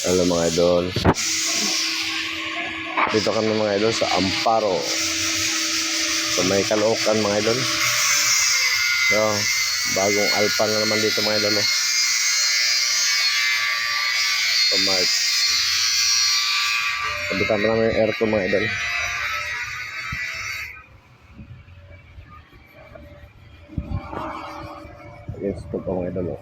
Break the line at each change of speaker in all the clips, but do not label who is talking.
Hello mga idol. Dito kami mga idol sa Amparo. So may Caloocan mga idol. So, bagong Alpa na naman dito mga idol. So March. Kabitan naman yung aircon mga idol. Yes, ito po mga idol.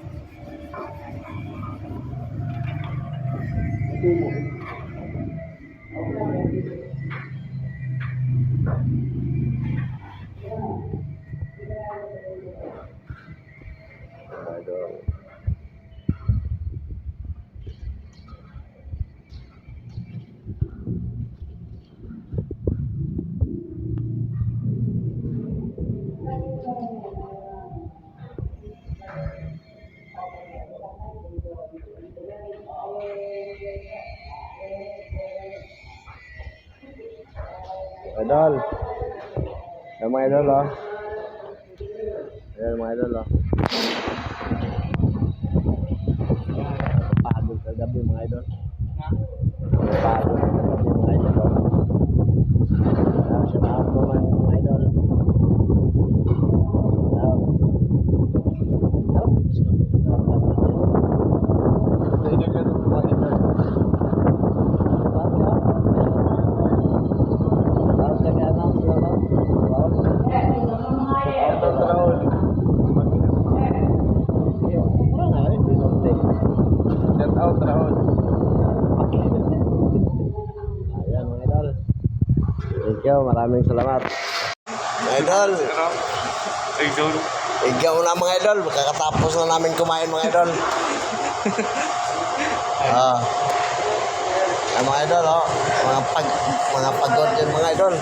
Idol. Ayan mga idol oh. Ayan mga idol oh. Pagod kagabi mga idol. Pagod kagabi mga idol oh. Shout out po mga idol. Thank you, maraming salamat. Idol. Ikaw na mga idol, kakatapos na namin kumain mga idol. Mga idol, oh, mga pagod yan mga idol.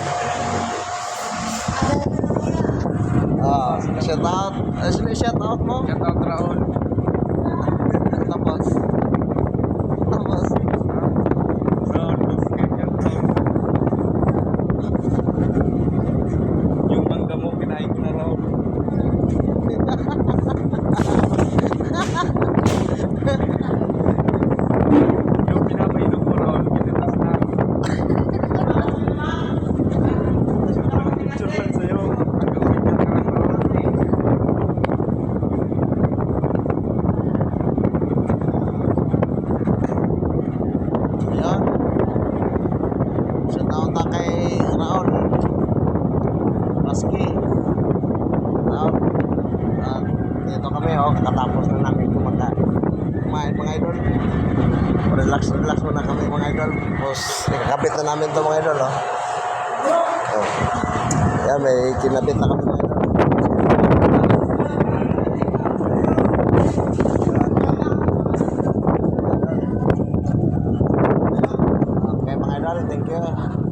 Shout out. Shout out mo.
Shout out Raul.
Tapos.
Raul, yung mangga mo, kinain ko na Raul. Yung pinapainom mo Raul, pinitas na. Picture lang sa'yo.
Shoutout na kay Raul Maski. Dito kami katapos na namin kumain mga idol. Relax muna kami mga idol. Tapos ikakabit na namin to mga idol Yan, may kinabit na kami mga idol. Okay mga idol, thank you.